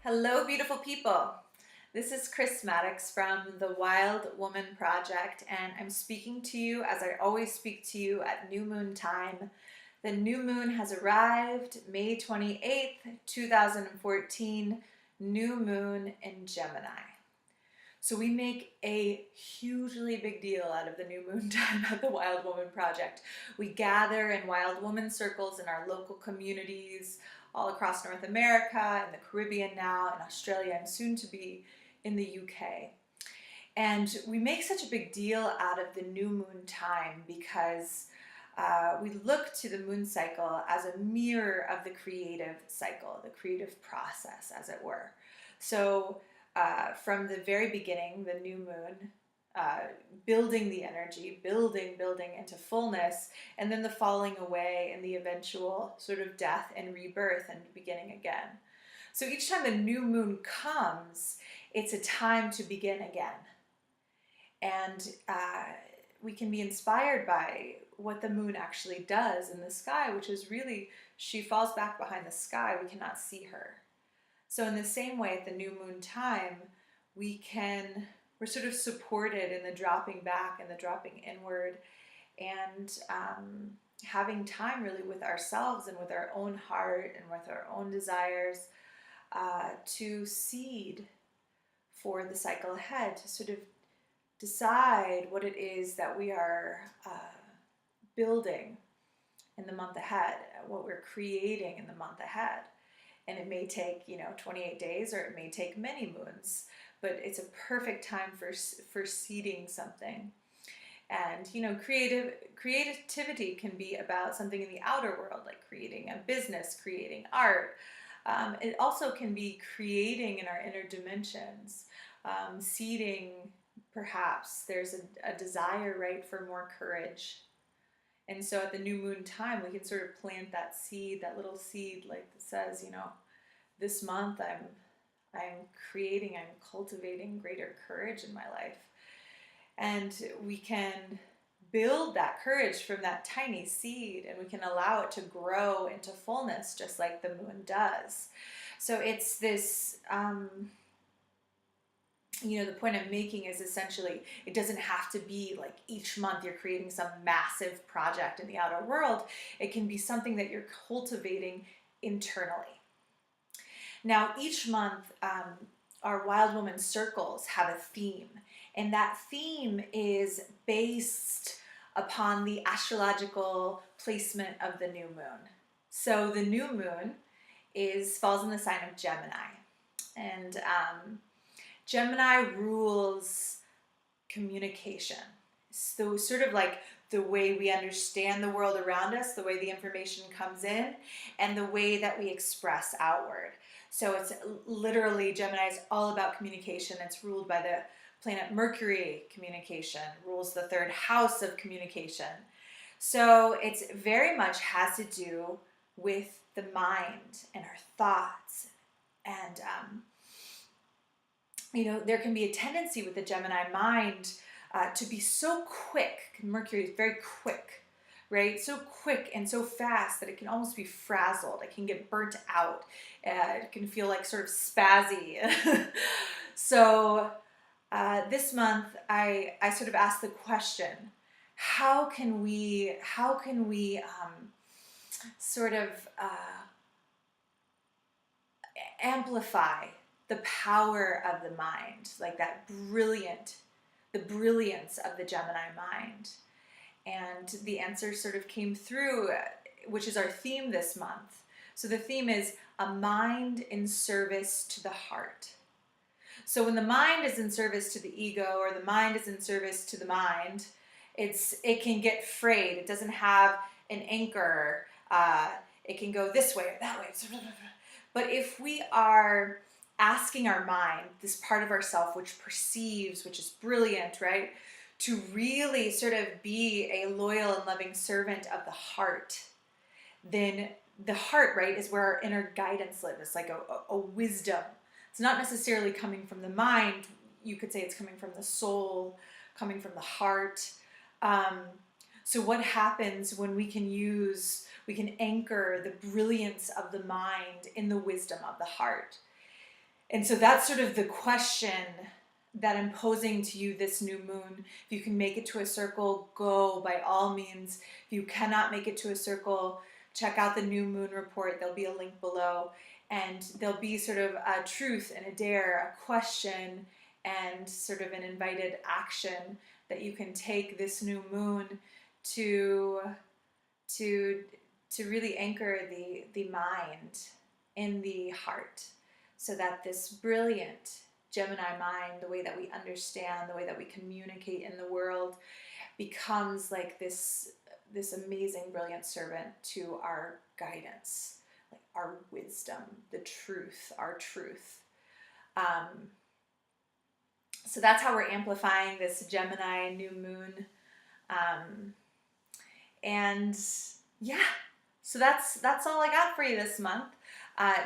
Hello, beautiful people. This is Chris Maddox from the Wild Woman Project, and I'm speaking to you as I always speak to you at new moon time. The new moon has arrived, May 28th, 2014, new moon in Gemini. So we make a hugely big deal out of the new moon time at the Wild Woman Project. We gather in Wild Woman circles in our local communities all across North America, in the Caribbean now, in Australia, and soon to be in the UK. And we make such a big deal out of the new moon time because we look to the moon cycle as a mirror of the creative cycle, the creative process, as it were. So from the very beginning, the new moon, building the energy, building into fullness, and then the falling away and the eventual sort of death and rebirth and beginning again. So each time the new moon comes, it's a time to begin again. And we can be inspired by what the moon actually does in the sky, which is really, she falls back behind the sky. We cannot see her. So in the same way, at the new moon time, we're sort of supported in the dropping back and the dropping inward, and having time really with ourselves and with our own heart and with our own desires to seed for the cycle ahead, to sort of decide what it is that we are building in the month ahead, what we're creating in the month ahead. And it may take, 28 days, or it may take many moons, but it's a perfect time for seeding something. And, creativity can be about something in the outer world, like creating a business, creating art. It also can be creating in our inner dimensions, seeding, perhaps there's a desire, right, for more courage. And so at the new moon time, we can sort of plant that seed, that little seed, like it says, this month I'm creating, I'm cultivating greater courage in my life. And we can build that courage from that tiny seed, and we can allow it to grow into fullness, just like the moon does. So it's this, the point I'm making is essentially, it doesn't have to be like each month you're creating some massive project in the outer world. It can be something that you're cultivating internally. Now, each month, our Wild Woman circles have a theme, and that theme is based upon the astrological placement of the new moon. So the new moon falls in the sign of Gemini, and Gemini rules communication. So sort of like the way we understand the world around us, the way the information comes in, and the way that we express outward. So it's literally, Gemini is all about communication. It's ruled by the planet Mercury. Communication rules the third house of communication. So it's very much has to do with the mind and our thoughts. And, there can be a tendency with the Gemini mind to be so quick. Mercury is very quick, right? So quick and so fast that it can almost be frazzled. It can get burnt out. It can feel like sort of spazzy. So this month, I sort of asked the question: how can we sort of amplify the power of the mind, like the brilliance of the Gemini mind? And the answer sort of came through, which is our theme this month. So the theme is a mind in service to the heart. So when the mind is in service to the ego, or the mind is in service to the mind, it can get frayed. It doesn't have an anchor. It can go this way or that way. But if we are asking our mind, this part of ourself which perceives, which is brilliant, right, to really sort of be a loyal and loving servant of the heart, then the heart, right, is where our inner guidance lives. It's like a wisdom. It's not necessarily coming from the mind. You could say it's coming from the soul, coming from the heart. So what happens when we can anchor the brilliance of the mind in the wisdom of the heart? And so that's sort of the question that I'm posing to you this new moon. If you can make it to a circle, go by all means. If you cannot make it to a circle, check out the new moon report. There'll be a link below, and there'll be sort of a truth and a dare, a question, and sort of an invited action that you can take this new moon to really anchor the mind in the heart, so that this brilliant Gemini mind, the way that we understand, the way that we communicate in the world, becomes like this amazing, brilliant servant to our guidance, like our wisdom, the truth, our truth. So that's how we're amplifying this Gemini new moon. And yeah, so that's all I got for you this month.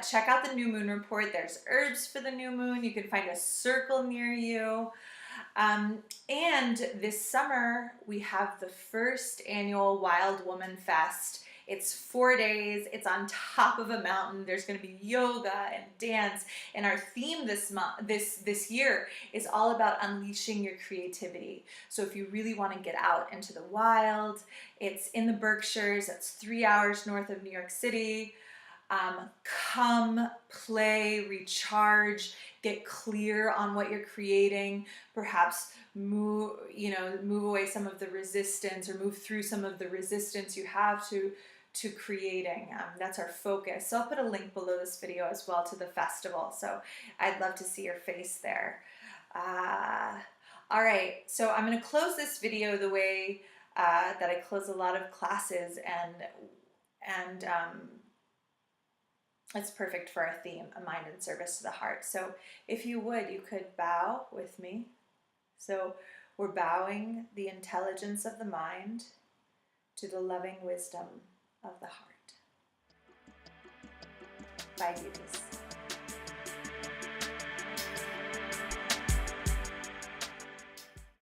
Check out the new moon report. There's herbs for the new moon. You can find a circle near you. And this summer, we have the first annual Wild Woman Fest. It's 4 days. It's on top of a mountain. There's going to be yoga and dance. And our theme this year is all about unleashing your creativity. So if you really want to get out into the wild, it's in the Berkshires. It's 3 hours north of New York City. Come, play, recharge, get clear on what you're creating, perhaps move away some of the resistance, or move through some of the resistance you have to creating. That's our focus. So I'll put a link below this video as well to the festival. So I'd love to see your face there. All right, so I'm going to close this video the way that I close a lot of classes, and it's perfect for our theme, a mind in service to the heart. So if you would, you could bow with me. So we're bowing the intelligence of the mind to the loving wisdom of the heart. Bye, beauties.